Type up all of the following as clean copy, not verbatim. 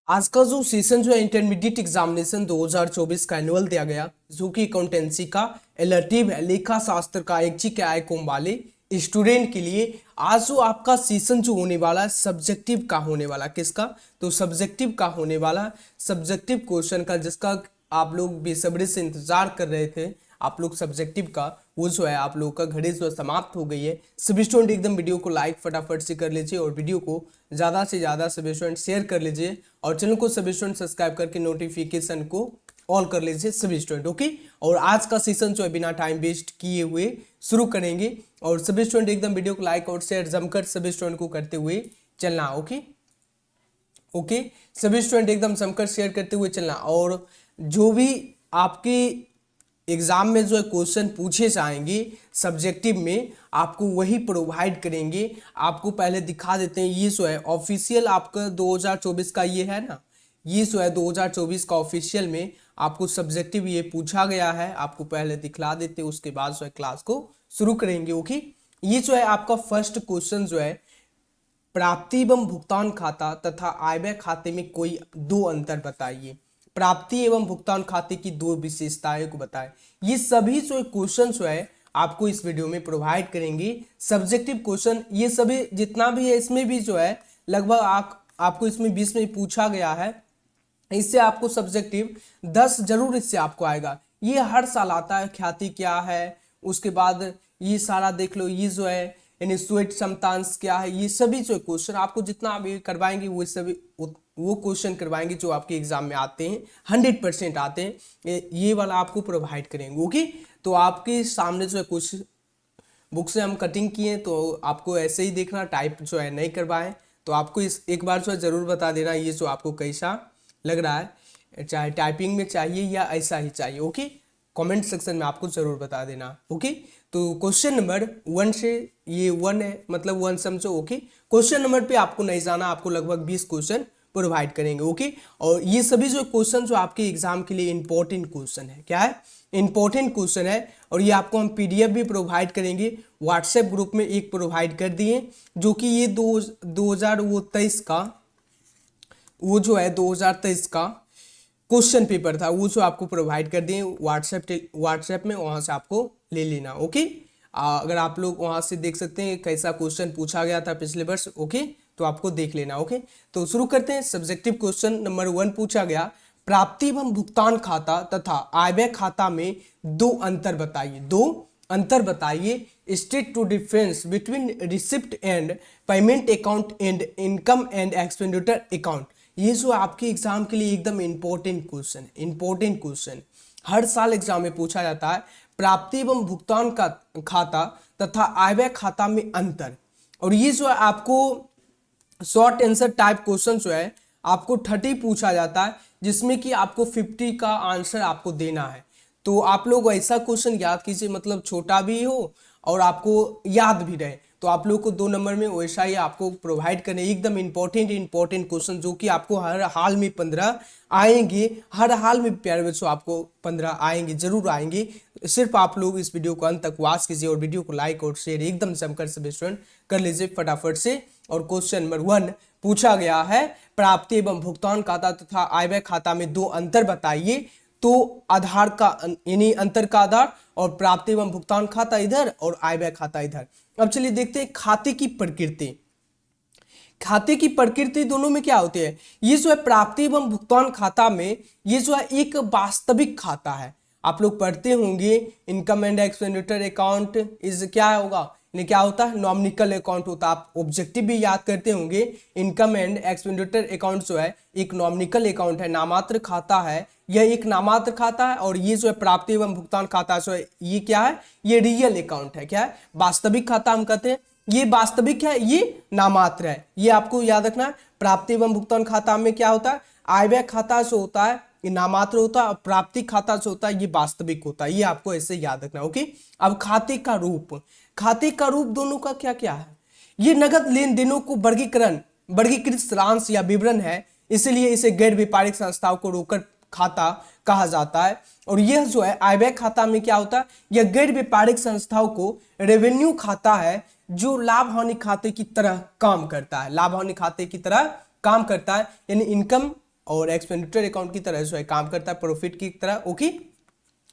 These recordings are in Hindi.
आज का जो सेशन जो है इंटरमीडिएट एग्जामिनेशन 2024 का एनुअल दिया गया, जो कि अकाउंटेंसी का एलर्टिव है, लेखा शास्त्र का ऐच्छिक के आईकॉम वाले स्टूडेंट के लिए आज जो आपका सेशन जो होने वाला है सब्जेक्टिव का होने वाला, किसका? तो सब्जेक्टिव का होने वाला, सब्जेक्टिव क्वेश्चन का, जिसका आप लोग बेसब्री से इंतजार कर रहे थे। आप लोग सब्जेक्टिव का वो जो है आप लोग का घड़ी जो समाप्त हो गई है। सभी स्टूडेंट एकदम वीडियो को लाइक फटाफट से कर लीजिए और वीडियो को ज़्यादा से ज़्यादा सभी स्टूडेंट शेयर कर लीजिए और चैनल को सभी स्टूडेंट सब्सक्राइब करके नोटिफिकेशन को ऑल कर लीजिए सभी स्टूडेंट। ओके, और आज का सेशन जो है बिना टाइम वेस्ट किए हुए शुरू करेंगे और सभी स्टूडेंट एकदम वीडियो को लाइक और शेयर जमकर सभी स्टूडेंट को करते हुए चलना। ओके, सभी स्टूडेंट एकदम जमकर शेयर करते हुए चलना। और जो भी आपके एग्जाम में जो है क्वेश्चन पूछे जाएंगे सब्जेक्टिव में, आपको वही प्रोवाइड करेंगे। आपको पहले दिखा देते हैं, ये जो है ऑफिशियल आपका 2024 का ये है ना, ये जो है 2024 का ऑफिशियल में आपको सब्जेक्टिव ये पूछा गया है। आपको पहले दिखला देते हैं, उसके बाद जो है क्लास को शुरू करेंगे। ओके, ये जो है आपका फर्स्ट क्वेश्चन जो है, प्राप्ति एवं भुगतान खाता तथा आय व्यय खाते में कोई दो अंतर बताइए। प्राप्ति एवं भुगतान खाते की दो विशेषताएं को बताएं। ये सभी जो क्वेश्चन जो है आपको इस वीडियो में प्रोवाइड करेंगे। सब्जेक्टिव क्वेश्चन ये सभी जितना भी है, इसमें भी जो है लगभग आपको इसमें 20 में पूछा गया है। इससे आपको सब्जेक्टिव 10 जरूर इससे आपको आएगा। ये हर साल आता है। ख्याति क्या है, उसके बाद ये सारा देख लो, ये जो है यानी स्वेट क्षमतांश क्या है, ये सभी जो क्वेश्चन आपको जितना अभी करवाएंगे वो सभी वो क्वेश्चन करवाएंगे जो आपके एग्जाम में आते हैं, 100% आते हैं। ये वाला आपको प्रोवाइड करेंगे। ओके, तो आपके सामने जो है कुछ बुक से हम कटिंग किए, तो आपको ऐसे ही देखना, टाइप जो है नहीं करवाएं। तो आपको इस एक बार जो है ज़रूर बता देना ये जो आपको कैसा लग रहा है, चाहे टाइपिंग में चाहिए या ऐसा ही चाहिए। ओके, कमेंट सेक्शन में आपको ज़रूर बता देना। ओके, तो क्वेश्चन नंबर 1 से, ये 1 है मतलब 1 समझो। ओके, क्वेश्चन नंबर पे आपको नहीं जाना, आपको लगभग 20 क्वेश्चन प्रोवाइड करेंगे। ओके, और ये सभी जो क्वेश्चन जो आपके एग्जाम के लिए इंपॉर्टेंट क्वेश्चन है, क्या है? इंपॉर्टेंट क्वेश्चन है। और ये आपको हम पीडीएफ भी प्रोवाइड करेंगे, व्हाट्सएप ग्रुप में एक प्रोवाइड कर दिए, जो कि ये 2023 का वो जो है 2023 का क्वेश्चन पेपर था, वो जो आपको प्रोवाइड कर दिए व्हाट्सएप में, वहाँ से आपको ले लेना। ओके, अगर आप लोग वहाँ से देख सकते हैं कैसा क्वेश्चन पूछा गया था पिछले वर्ष। ओके, तो आपको देख लेना। ओके, तो शुरू करते हैं। सब्जेक्टिव क्वेश्चन नंबर 1 पूछा गया, प्राप्ति एवं भुगतान खाता तथा आय व्यय खाता में दो अंतर बताइए। दो अंतर बताइए। State two difference between receipt and payment account and income and expenditure account. ये जो आपके एग्जाम के लिए एकदम इंपॉर्टेंट क्वेश्चन है, इंपॉर्टेंट क्वेश्चन हर साल एग्जाम में पूछा जाता है। प्राप्ति एवं भुगतान का खाता तथा आय व्यय खाता में अंतर। और ये जो है आपको शॉर्ट आंसर टाइप क्वेश्चन जो है आपको 30 पूछा जाता है, जिसमें कि आपको 50 का आंसर आपको देना है। तो आप लोग ऐसा क्वेश्चन याद कीजिए, मतलब छोटा भी हो और आपको याद भी रहे। तो आप लोग को 2 नंबर में वैसा ही आपको प्रोवाइड करने, एकदम इंपॉर्टेंट क्वेश्चन, जो कि आपको हर हाल में 15 आएंगे। हर हाल में प्यारे बच्चों आपको 15 आएंगे, जरूर आएंगे। सिर्फ आप लोग इस वीडियो को अंत तक वॉच कीजिए और वीडियो को लाइक और शेयर एकदम जमकर सभी स्टूडेंट कर लीजिए फटाफट से। और क्वेश्चन नंबर 1 पूछा गया है, प्राप्ति एवं भुगतान खाता तथा आय व्यय खाता में दो अंतर बताइए। तो आधार का यानी अंतर का आधार, और प्राप्ति एवं भुगतान खाता इधर और आय व्यय खाता इधर। अब चलिए देखते हैं खाते की प्रकृति। खाते की प्रकृति दोनों में क्या होती है? ये जो है प्राप्ति एवं भुगतान खाता में ये जो है एक वास्तविक खाता है। आप लोग पढ़ते होंगे income and expenditure account is क्या होगा, क्या होता है? नॉमिनिकल अकाउंट होता है। आप ऑब्जेक्टिव भी याद करते होंगे। इनकम एंड एक्सपेंडिचर अकाउंट जो है एक नॉमिनिकल अकाउंट है, नामात्र खाता है। यह एक नामात्र खाता है। और ये जो है प्राप्ति एवं भुगतान खाता जो है ये क्या है? ये रियल अकाउंट है। क्या है? वास्तविक खाता हम कहते हैं। ये वास्तविक है, ये नामात्र है। ये आपको याद रखना है। प्राप्ति एवं भुगतान खाता में क्या होता है? आय व्यय खाता जो होता है ये नामात्र होता है, और प्राप्ति खाता जो होता है ये वास्तविक होता है। ये आपको ऐसे याद रखना। ओके, अब खाते का रूप, खाते का रूप दोनों का क्या क्या है? ये नगद लेन देनों को वर्गीकृत सारांश या विवरण है, इसलिए इसे गैर व्यापारिक संस्थाओं को रोकड़ खाता कहा जाता है। और यह जो है आय व्यय खाता में क्या होता है? यह गैर व्यापारिक संस्थाओं को रेवेन्यू खाता है, जो लाभ हानि खाते की तरह काम करता है। लाभ हानि खाते की तरह काम करता है, यानी इनकम और एक्सपेंडिचर अकाउंट की तरह जो है काम करता है, प्रॉफिट की तरह। ओके,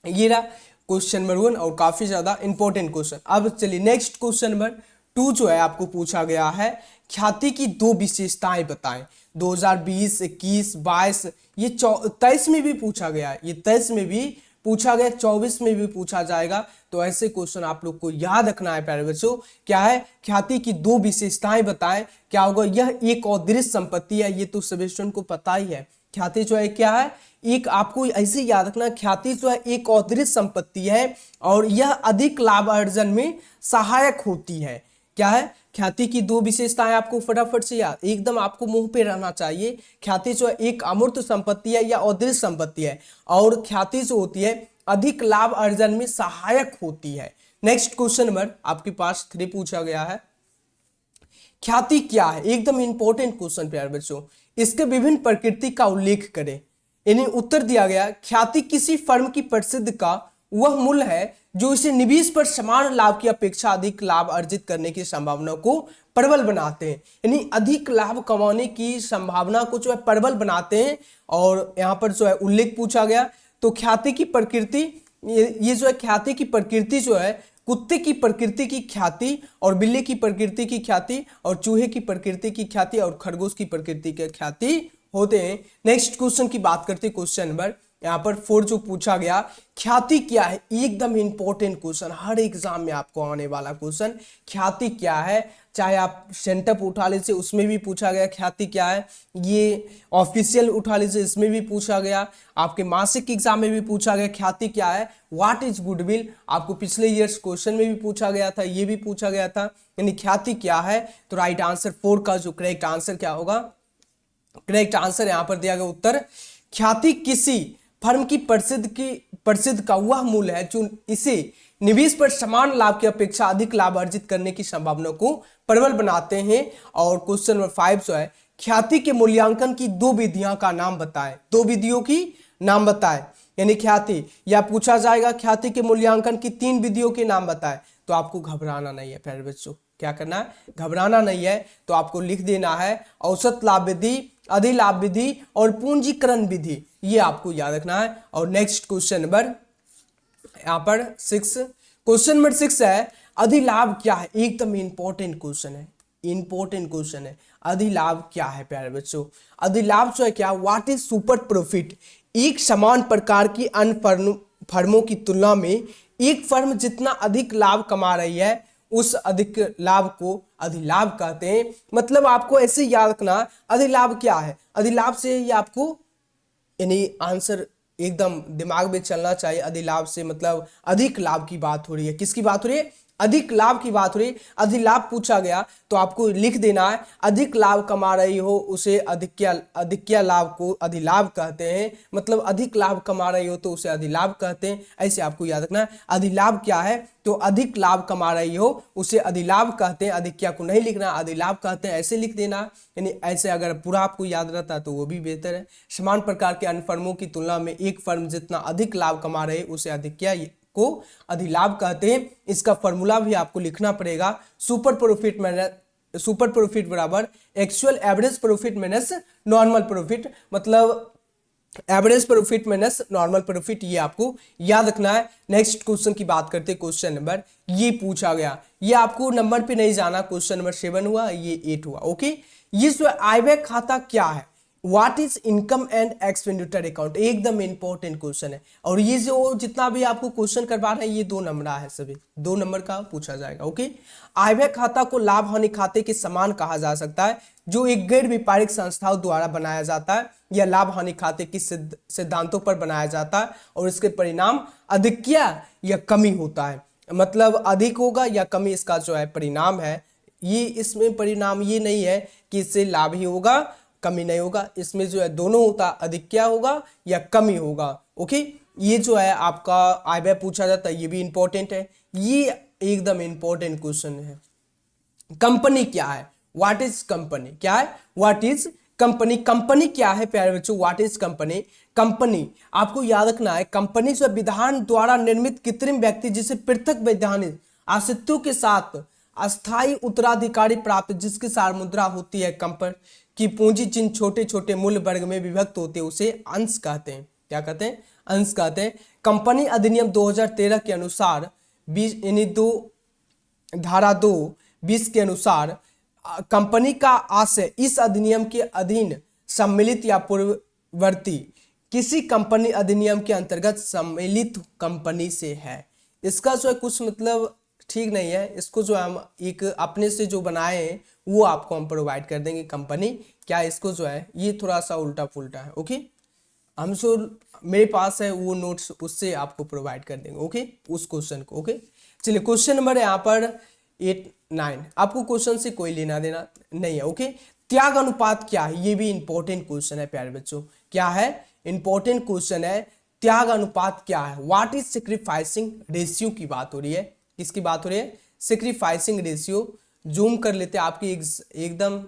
ये रहा क्वेश्चन नंबर 1 और काफी ज्यादा इंपॉर्टेंट क्वेश्चन। अब चलिए नेक्स्ट क्वेश्चन नंबर 2 जो है आपको पूछा गया है, ख्याति की 2 विशेषताएं बताएं। 2020, 21, 22, ये 23 में भी पूछा गया है, ये 23 में भी पूछा गया, 24 में भी पूछा जाएगा। तो ऐसे क्वेश्चन आप लोग को याद रखना है प्यारे बच्चों। क्या है, ख्याति की 2 विशेषताएं बताएं। क्या होगा, यह एक अदृश्य संपत्ति है, ये तो सभी स्टूडेंट को पता ही है। ख्याति जो है क्या है, एक आपको ऐसे याद रखना, ख्याति जो है एक अदृश्य संपत्ति है और यह अधिक लाभ अर्जन में सहायक होती है। क्या है, ख्याति की 2 विशेषताएं आपको फटाफट से याद, एकदम आपको मुंह पे रहना चाहिए। ख्याति जो है एक अमूर्त संपत्ति है या अदृश्य संपत्ति है और ख्याति जो होती है अधिक लाभ अर्जन में सहायक होती है। नेक्स्ट क्वेश्चन नंबर आपके पास 3 पूछा गया है, ख्याति क्या है, एकदम इंपॉर्टेंट क्वेश्चन प्यारे बच्चों। इसके विभिन्न प्रकृति का उल्लेख करें। यानी उत्तर दिया गया, ख्याति किसी फर्म की प्रसिद्धि का वह मूल्य है जो इसे निवेश पर समान लाभ की अपेक्षा अधिक लाभ अर्जित करने की संभावना को प्रबल बनाते हैं। यानी अधिक लाभ कमाने की संभावना को जो है प्रबल बनाते हैं। और यहाँ पर जो है उल्लेख पूछा गया, तो ख्याति की प्रकृति, ये जो है ख्याति की प्रकृति जो है, कुत्ते की प्रकृति की ख्याति और बिल्ली की प्रकृति की ख्याति और चूहे की प्रकृति की ख्याति और खरगोश की प्रकृति की ख्याति होते हैं। नेक्स्ट क्वेश्चन की बात करते हैं, क्वेश्चन नंबर यहाँ पर 4 जो पूछा गया, ख्याति क्या है, एकदम इंपॉर्टेंट क्वेश्चन, हर एग्जाम में आपको आने वाला क्वेश्चन। ख्याति क्या है, चाहे आप सेंटअप उठा लीजिए उसमें भी पूछा गया ख्याति क्या है, ये ऑफिशियल उठा लीजिए इसमें भी पूछा गया, आपके मासिक एग्जाम में भी पूछा गया ख्याति क्या है। व्हाट इज गुडविल, आपको पिछले ईयर्स क्वेश्चन में भी पूछा गया था, ये भी पूछा गया था। यानी ख्याति क्या है, तो राइट आंसर 4 का जो करेक्ट आंसर क्या होगा, करेक्ट आंसर यहां पर दिया गया उत्तर, ख्याति किसी फर्म की प्रसिद्ध का वह मूल्य है जो इसे निवेश पर समान लाभ की अपेक्षा अधिक लाभ अर्जित करने की संभावना को प्रबल बनाते हैं। और क्वेश्चन नंबर 5 जो है, ख्याति के मूल्यांकन की 2 विधियों का नाम बताएं। 2 विधियों की नाम बताएं। यानी ख्याति, या पूछा जाएगा ख्याति के मूल्यांकन की 3 विधियों के नाम बताएं। तो आपको घबराना नहीं है प्यारे बच्चों, क्या करना है, घबराना नहीं है। तो आपको लिख देना है औसत लाभ विधि, अधिलाभ विधि और पूंजीकरण विधि, ये आपको याद रखना है। और नेक्स्ट क्वेश्चन नंबर यहाँ पर 6, क्वेश्चन नंबर 6 है, अधिलाभ क्या है, एकदम इंपॉर्टेंट क्वेश्चन है, इंपॉर्टेंट क्वेश्चन है। अधिलाभ क्या है प्यारे बच्चों, अधिलाभ जो है क्या, व्हाट इज सुपर प्रॉफिट, एक समान प्रकार की अन्य फर्मों की तुलना में एक फर्म जितना अधिक लाभ कमा रही है उस अधिक लाभ को अधिलाभ कहते हैं। मतलब आपको ऐसे याद रखना, अधिलाभ क्या है, अधिलाभ से ही आपको यानी आंसर एकदम दिमाग में चलना चाहिए। अधिलाभ से मतलब अधिक लाभ की बात हो रही है, किसकी बात हो रही है, अधिक लाभ की बात हो रही है। अधिलाभ पूछा गया तो आपको लिख देना है, अधिक लाभ कमा रही हो उसे अधिक्य लाभ को अधिलाभ कहते हैं। मतलब अधिक लाभ कमा रही हो तो उसे अधिलाभ कहते हैं, ऐसे आपको याद रखना है। अधिलाभ क्या है, तो अधिक लाभ कमा रही हो उसे अधिलाभ कहते हैं, अधिक्य को नहीं लिखना, अधिलाभ कहते हैं ऐसे लिख देना। यानी ऐसे अगर पूरा आपको याद रहता तो वो भी बेहतर है। समान प्रकार के अन्य फर्मों की तुलना में एक फर्म जितना अधिक लाभ कमा रहे उसे अधिक्य को अधिलाभ कहते हैं। इसका फॉर्मूला भी आपको लिखना पड़ेगा, सुपर प्रॉफिट बराबर actual average profit minus normal profit, मतलब average profit minus normal profit, ये आपको याद रखना है। नेक्स्ट क्वेश्चन की बात करते हैं, क्वेश्चन नंबर ये पूछा गया, ये आपको नंबर पे नहीं जाना, क्वेश्चन नंबर 7 हुआ, ये 8 हुआ। ओके, ये जो आय व्यय खाता क्या है, what is income and expenditure account, एकदम इंपॉर्टेंट क्वेश्चन है। और ये जो जितना भी आपको क्वेश्चन करवा रहे हैं ये 2 नंबर है, सभी 2 नंबर का पूछा जाएगा। ओके, आय व्यय खाता को लाभ हानि खाते के समान कहा जा सकता है जो एक गैर व्यापारिक संस्थाओं द्वारा बनाया जाता है या लाभ हानि खाते की सिद्धांतों पर बनाया जाता है और इसके परिणाम अधिक्य या कमी होता है। मतलब अधिक होगा या कमी इसका जो है परिणाम है। ये इसमें परिणाम ये नहीं है कि इससे लाभ ही होगा कमी नहीं होगा, इसमें जो है दोनों होता, अधिक्य होगा या कमी होगा। ओके, ये जो है आपका आय व्यय पूछा जाता है, ये भी इंपॉर्टेंट है, ये एकदम इंपॉर्टेंट क्वेश्चन है। कंपनी क्या है, व्हाट इज कंपनी, क्या है, व्हाट इज कंपनी, कंपनी क्या है प्यारे बच्चों, व्हाट इज कंपनी। कंपनी आपको याद रखना है, कंपनी जो विधान द्वारा निर्मित कृत्रिम व्यक्ति जिसे पृथक वैधानिक आश्रितों के साथ अस्थाई उत्तराधिकारी प्राप्त जिसकी सार मुद्रा होती है कंपन की पूंजी जिन छोटे छोटे मूल्य वर्ग में विभक्त होते हैं उसे अंश कहते हैं। क्या कहते हैं? अंश कहते हैं। कंपनी अधिनियम 2013 के अनुसार 20 यानी धारा 2(20) के अनुसार कंपनी का आशय इस अधिनियम के अधीन सम्मिलित या पूर्ववर्ती किसी कंपनी अधिनियम के अंतर्गत सम्मिलित कंपनी से है। इसका जो है कुछ मतलब ठीक नहीं है। इसको जो हम एक अपने से जो बनाए हैं वो आपको हम प्रोवाइड कर देंगे कंपनी। क्या इसको जो है ये थोड़ा सा उल्टा पुल्टा है। ओके, हम जो मेरे पास है वो नोट्स उससे आपको प्रोवाइड कर देंगे। ओके, उस क्वेश्चन को। ओके, चलिए क्वेश्चन नंबर यहाँ पर 8, 9 आपको क्वेश्चन से कोई लेना देना नहीं है। ओके, त्याग अनुपात क्या है? ये भी इंपॉर्टेंट क्वेश्चन है प्यारे बच्चों। क्या है? इंपॉर्टेंट क्वेश्चन है। त्याग अनुपात क्या है? व्हाट इज सेक्रीफाइसिंग रेशियो की बात हो रही है। किसकी बात हो रही है? Sacrificing ratio. जूम कर लेते हैं, आपकी एकदम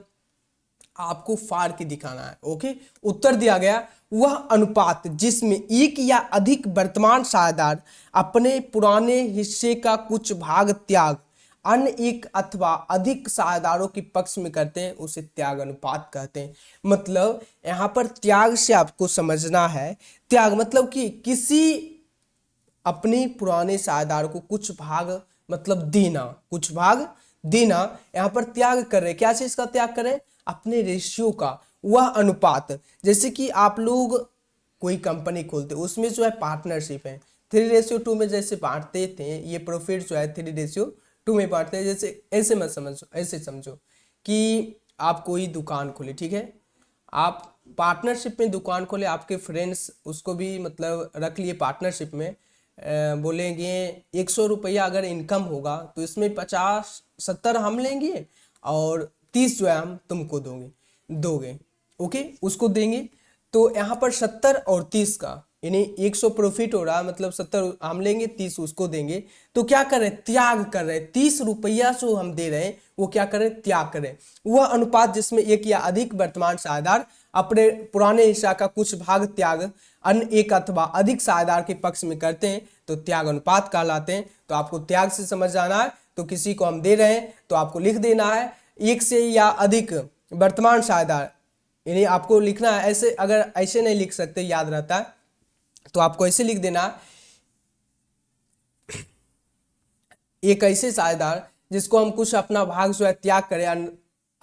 आपको फाड़ के दिखाना है। ओके, उत्तर दिया गया वह अनुपात जिसमें एक या अधिक वर्तमान साझेदार अपने पुराने हिस्से का कुछ भाग त्याग अन्य एक अथवा अधिक साझेदारों के पक्ष में करते हैं उसे त्याग अनुपात कहते हैं। मतलब यहाँ पर त्याग से आपको समझना है, त्याग मतलब कि किसी अपने पुराने साझेदार को कुछ भाग मतलब देना, कुछ भाग देना। यहाँ पर त्याग कर रहे, क्या चीज का त्याग कर रहे? अपने रेशियो का वह अनुपात। जैसे कि आप लोग कोई कंपनी खोलते उसमें जो है पार्टनरशिप है 3:2 में जैसे बांटते थे, ये प्रॉफिट जो है 3:2 में बांटते हैं। जैसे ऐसे मत समझो, ऐसे समझो कि आप कोई दुकान खोले, ठीक है, आप पार्टनरशिप में दुकान खोले, आपके फ्रेंड्स उसको भी मतलब रख लिए पार्टनरशिप में। बोलेंगे 100 रुपया अगर इनकम होगा तो इसमें 50-70 हम लेंगे और 30 जो है हम तुमको दोगे। ओके, उसको देंगे। तो यहाँ पर 70 और 30 का यानी 100 प्रॉफिट हो रहा है, मतलब 70 हम लेंगे 30 उसको देंगे। तो क्या कर रहे हैं? त्याग कर रहे हैं। 30 रुपया जो हम दे रहे हैं वो क्या कर रहे हैं? त्याग कर रहे हैं। वह अनुपात जिसमें एक या अधिक वर्तमान साझेदार अपने पुराने हिस्सा का कुछ भाग त्याग अन्य एक अथवा अधिक साझेदार के पक्ष में करते हैं तो त्याग अनुपात कहलाते हैं। तो आपको त्याग से समझ जाना है। तो किसी को हम दे रहे हैं तो आपको लिख देना है एक से या अधिक वर्तमान साझेदार, यानी आपको लिखना है ऐसे। अगर ऐसे नहीं लिख सकते, याद रहता है, तो आपको ऐसे लिख देना एक ऐसे साझेदार जिसको हम कुछ अपना भाग जो है त्याग करें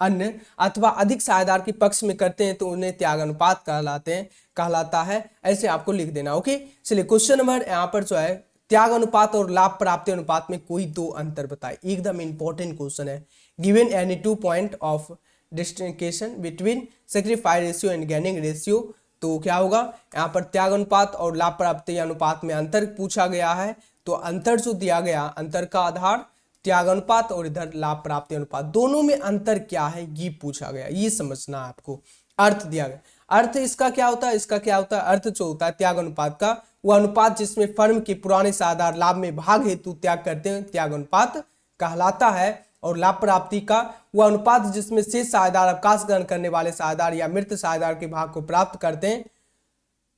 अन्य अथवा अधिक साझेदार के पक्ष में करते हैं तो उन्हें त्याग अनुपात कहलाता है। ऐसे आपको लिख देना। ओके, चलिए क्वेश्चन नंबर यहाँ पर जो है त्याग अनुपात और लाभ प्राप्ति अनुपात में कोई दो अंतर बताए। एकदम इंपॉर्टेंट क्वेश्चन है। Given any 2 point of distinction between sacrifice ratio and gaining ratio. तो क्या होगा? यहाँ पर त्याग अनुपात और लाभ प्राप्ति अनुपात में अंतर पूछा गया है। तो अंतर जो दिया गया, अंतर का आधार त्याग अनुपात और इधर लाभ प्राप्ति अनुपात, दोनों में अंतर क्या है ये पूछा गया। ये समझना है आपको। अर्थ दिया गया, अर्थ इसका क्या होता है? इसका क्या होता है? अर्थ जो होता है त्याग अनुपात का वह अनुपात जिसमें फर्म के पुराने साझेदार लाभ में भाग हेतु त्याग करते हैं त्याग अनुपात कहलाता है। और लाभ प्राप्ति का वह अनुपात जिसमें शेष साझेदार अवकाश ग्रहण करने वाले साझेदार या मृत साझेदार के भाग को प्राप्त करते हैं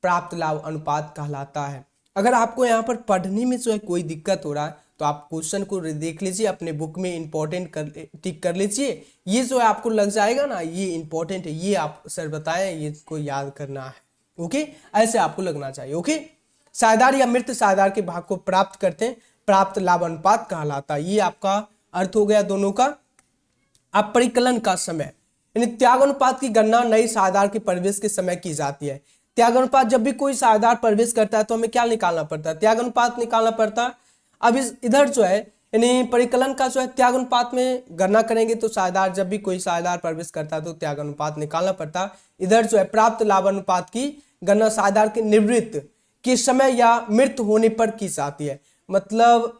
प्राप्त लाभ अनुपात कहलाता है। अगर आपको यहाँ पर पढ़ने में जो है कोई दिक्कत हो रहा है तो आप क्वेश्चन को देख लीजिए, अपने बुक में इंपॉर्टेंट टिक कर लीजिए। ये जो है आपको लग जाएगा ना, ये इंपॉर्टेंट है, ये आप सर बताएं, ये को याद करना है। ओके, ऐसे आपको लगना चाहिए। ओके, साझेदार या मृत साझेदार के भाग को प्राप्त करते हैं प्राप्त लाभ अनुपात कहलाता है। ये आपका अर्थ हो गया दोनों का। अब परिकलन का समय, यानी त्याग अनुपात की गणना नई साझेदार के प्रवेश के समय की जाती है। त्याग अनुपात जब भी कोई साझेदार प्रवेश करता है तो हमें क्या निकालना पड़ता है? त्याग अनुपात निकालना पड़ता है। अब इधर जो है यानी परिकलन का जो है त्याग अनुपात में गणना करेंगे तो साझेदार जब भी कोई साझेदार प्रवेश करता है तो त्याग अनुपात निकालना पड़ता है। इधर जो है प्राप्त लाभ अनुपात की गणना साझेदार के निवृत्त के समय या मृत्यु होने पर की जाती है। मतलब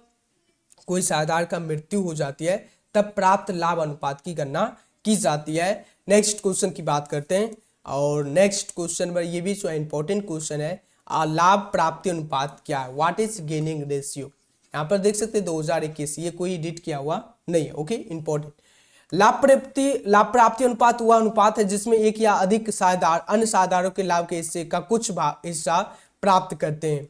कोई साझेदार का मृत्यु हो जाती है तब प्राप्त लाभ अनुपात की गणना की जाती है। नेक्स्ट क्वेश्चन की बात करते हैं। और नेक्स्ट क्वेश्चन पर ये भी जो इंपॉर्टेंट क्वेश्चन है, लाभ प्राप्ति अनुपात क्या है? What is gaining ratio? यहाँ पर देख सकते हैं 2021, ये कोई एडिट किया हुआ नहीं है। Okay, important. लाभ प्राप्ति अनुपात वह अनुपात है जिसमें एक या अधिक साझेदार अन्य साझेदारों के लाभ के हिस्से का कुछ हिस्सा प्राप्त करते हैं।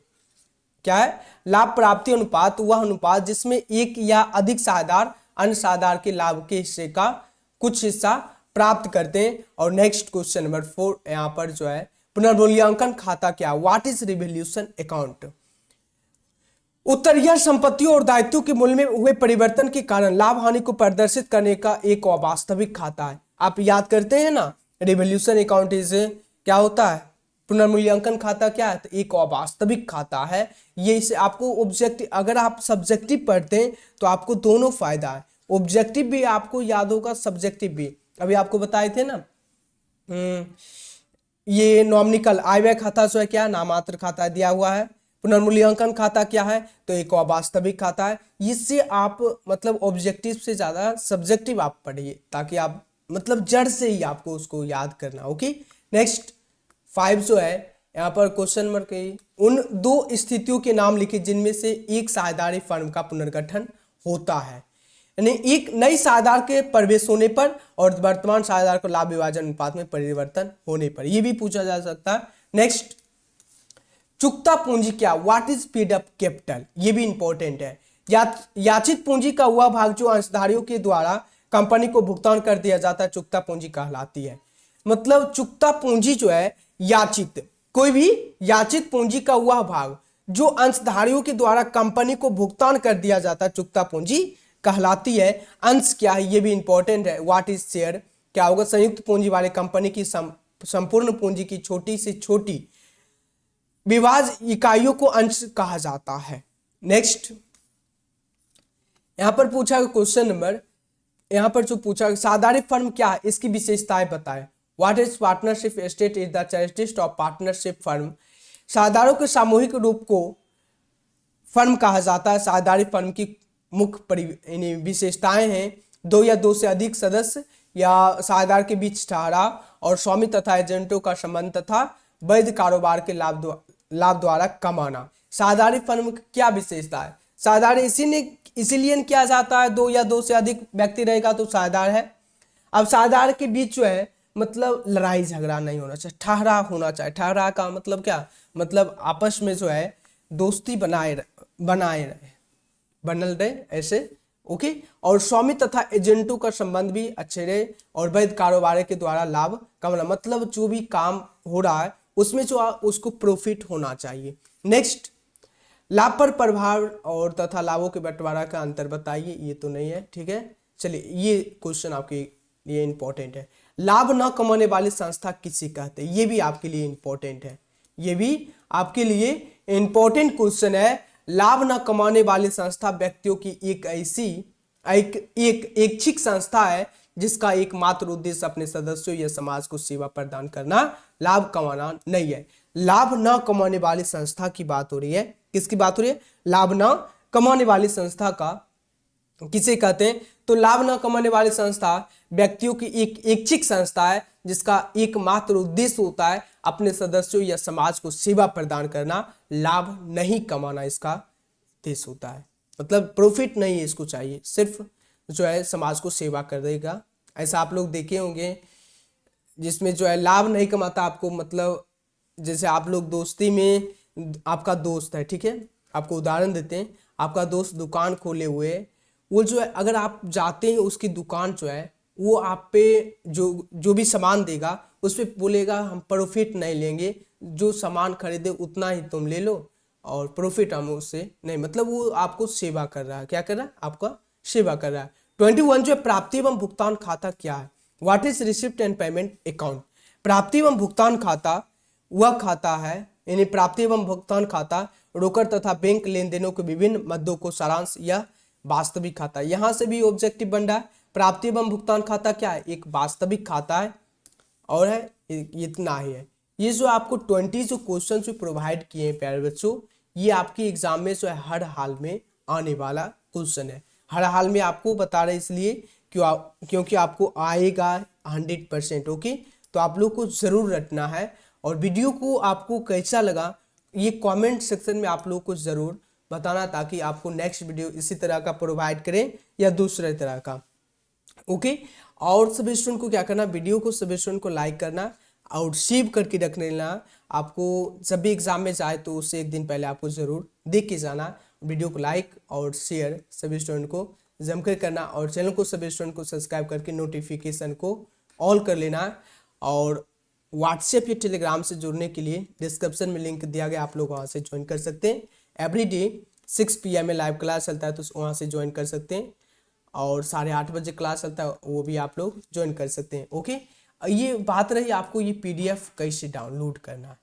क्या है? लाभ प्राप्ति अनुपात वह अनुपात जिसमें एक या अधिक साझेदार अंशधारक के लाभ के हिस्से का कुछ हिस्सा प्राप्त करते हैं। और नेक्स्ट क्वेश्चन नंबर 4 यहाँ पर जो है पुनर्मूल्यांकन खाता क्या, व्हाट इज रिवैल्यूएशन अकाउंट। उत्तर, यह संपत्तियों और दायित्वों के मूल्य में हुए परिवर्तन के कारण लाभ हानि को प्रदर्शित करने का एक अवास्तविक खाता है। आप याद करते हैं ना, रिवैल्यूएशन अकाउंट इज क्या होता है, पुनर्मूल्यांकन खाता क्या है, तो एक अवास्तविक खाता है। ये इसे आपको ऑब्जेक्टिव, अगर आप सब्जेक्टिव पढ़ते हैं तो आपको दोनों फायदा है, ऑब्जेक्टिव भी आपको याद होगा, सब्जेक्टिव भी। अभी आपको बताए थे ना, ये नॉमिनिकल आय व्यय खाता जो है क्या, नामात्र खाता दिया हुआ है। पुनर्मूल्यांकन खाता क्या है, तो एक अवास्तविक खाता है। इससे आप मतलब ऑब्जेक्टिव से ज्यादा सब्जेक्टिव आप पढ़िए, ताकि आप मतलब जड़ से ही आपको उसको याद करना। ओके, नेक्स्ट 5 जो है यहाँ पर क्वेश्चन नंबर के, उन दो स्थितियों के नाम लिखे जिनमें से एक साझेदारी फर्म का पुनर्गठन होता है, यानी एक नई साझेदार के प्रवेश होने पर और वर्तमान साझेदार को लाभ विभाजन अनुपात में परिवर्तन होने पर, ये भी पूछा जा सकता है। नेक्स्ट, चुकता पूंजी क्या, what is paid up capital, ये भी इंपॉर्टेंट है। याचित पूंजी का वह भाग जो अंशधारियों के द्वारा कंपनी को भुगतान कर दिया जाता है, चुकता पूंजी कहलाती है। मतलब चुकता पूंजी जो है याचित, कोई भी याचित पूंजी का वह भाग जो अंशधारियों के द्वारा कंपनी को भुगतान कर दिया जाता है, चुकता पूंजी कहलाती है। अंश क्या है, ये भी इंपॉर्टेंट है। व्हाट इज शेयर, क्या होगा, संयुक्त पूंजी वाले कंपनी की संपूर्ण पूंजी की छोटी से छोटी विभाज्य इकाइयों को अंश कहा जाता है। नेक्स्ट, यहां पर पूछा क्वेश्चन नंबर, यहां पर जो पूछा साझेदारी फर्म क्या है, इसकी विशेषताएं बताएं। What is partnership estate is the chartist of partnership firm, साझेदारों के सामूहिक रूप को फर्म कहा जाता है। साझेदारी फर्म की मुख्य विशेषताएं हैं, दो या दो से अधिक सदस्य या साझेदार के बीच ठहराव और स्वामी तथा एजेंटों का संबंध तथा वैध कारोबार के लाभ द्वारा कमाना। साझेदारी फर्म की क्या विशेषता है, साझेदार इसीलिए किया जाता है, दो या दो से अधिक व्यक्ति रहेगा तो साझेदार है। अब साझेदार के बीच जो है मतलब लड़ाई झगड़ा नहीं होना चाहिए, ठहराव होना चाहिए। ठहराव का मतलब क्या, मतलब आपस में जो है दोस्ती बनाए रहे, बनल रहे ऐसे। ओके, और स्वामी तथा एजेंटों का संबंध भी अच्छे रहे और वैध कारोबार के द्वारा लाभ कमाना, मतलब जो भी काम हो रहा है उसमें जो उसको प्रॉफिट होना चाहिए। नेक्स्ट, लाभ पर प्रभाव और तथा लाभों के बंटवारा का अंतर बताइए, ये तो नहीं है, ठीक है। चलिए, ये क्वेश्चन आपके लिए इंपॉर्टेंट है। लाभ न कमाने वाली संस्था किसे कहते हैं, ये भी आपके लिए इंपॉर्टेंट है, ये भी आपके लिए इंपॉर्टेंट क्वेश्चन है। लाभ न कमाने वाली संस्था व्यक्तियों की एक ऐसी एक ऐच्छिक संस्था है जिसका एकमात्र उद्देश्य अपने सदस्यों या समाज को सेवा प्रदान करना, लाभ कमाना नहीं है। लाभ न कमाने वाली संस्था की बात हो रही है, किसकी बात हो रही है, लाभ न कमाने वाली संस्था का किसे कहते हैं, तो लाभ न कमाने वाली संस्था व्यक्तियों की एक ऐच्छिक संस्था है जिसका एकमात्र उद्देश्य होता है अपने सदस्यों या समाज को सेवा प्रदान करना, लाभ नहीं कमाना इसका उद्देश्य होता है। मतलब प्रॉफिट नहीं है इसको चाहिए, सिर्फ जो है समाज को सेवा कर देगा। ऐसा आप लोग देखे होंगे जिसमें जो है लाभ नहीं कमाता आपको, मतलब जैसे आप लोग दोस्ती में, आपका दोस्त है, ठीक है, आपको उदाहरण देते हैं, आपका दोस्त दुकान खोले हुए, वो जो है अगर आप जाते हैं उसकी दुकान जो है, वो आप पे जो भी सामान देगा उस पर बोलेगा हम प्रॉफिट नहीं लेंगे, जो सामान खरीदे उतना ही तुम ले लो और प्रॉफिट हम उससे नहीं, मतलब वो आपको सेवा कर रहा है। क्या कर रहा है, आपका सेवा कर रहा है। 21 जो है प्राप्ति एवं भुगतान खाता क्या है, what is receipt and payment account. प्राप्ति एवं भुगतान खाता वह खाता है, यानी प्राप्ति एवं भुगतान खाता रोकड़ तथा बैंक लेन देनों के विभिन्न मदों को सारांश या वास्तविक खाता। यहां से भी ऑब्जेक्टिव बन रहा है, प्राप्ति एवं भुगतान खाता क्या है, एक वास्तविक खाता है और है इतना ही है। ये जो आपको 20 जो क्वेश्चन जो प्रोवाइड किए हैं प्यारे बच्चों, ये आपके एग्जाम में जो है हर हाल में आने वाला क्वेश्चन है। हर हाल में आपको बता रहे इसलिए क्योंकि आपको आएगा 100%। ओके, तो आप लोग को जरूर रटना है। और वीडियो को आपको कैसा लगा ये कमेंट सेक्शन में आप लोग को जरूर बताना, ताकि आपको नेक्स्ट वीडियो इसी तरह का प्रोवाइड करें या दूसरे तरह का। ओके, और सभी स्टूडेंट को क्या करना, वीडियो को सभी स्टूडेंट को लाइक करना और सेव करके रख लेना। आपको जब भी एग्जाम में जाए तो उससे एक दिन पहले आपको जरूर देख के जाना। वीडियो को लाइक और शेयर सभी स्टूडेंट को जमकर करना और चैनल को सभी स्टूडेंट को सब्सक्राइब करके नोटिफिकेशन को ऑल कर लेना है। और व्हाट्सएप या टेलीग्राम से जुड़ने के लिए डिस्क्रिप्शन में लिंक दिया गया, आप लोग वहाँ से ज्वाइन कर सकते हैं। एवरीडे 6 PM में लाइव क्लास चलता है, तो वहाँ से ज्वाइन कर सकते हैं। और 8:30 बजे क्लास चलता है, वो भी आप लोग ज्वाइन कर सकते हैं। ओके, ये बात रही आपको ये PDF कैसे डाउनलोड करना है।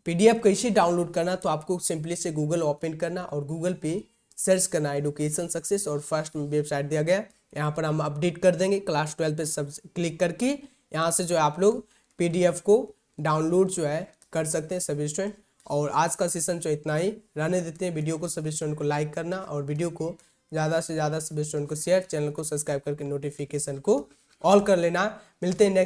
PDF कैसे डाउनलोड करना, तो आपको सिंपली से गूगल ओपन करना और गूगल पे सर्च करना एडुकेशन सक्सेस, और फर्स्ट में वेबसाइट दिया गया है, यहाँ पर हम अपडेट कर देंगे। क्लास 12 पे सब क्लिक करके यहाँ से जो है आप लोग PDF को डाउनलोड जो है कर सकते हैं सभी स्टूडेंट। और आज का सेशन जो इतना ही रहने देते हैं। वीडियो को सभी स्टूडेंट को लाइक करना और वीडियो को ज़्यादा से ज़्यादा सभी स्टूडेंट को शेयर, चैनल को सब्सक्राइब करके नोटिफिकेशन को ऑल कर लेना। मिलते हैं नेक्स्ट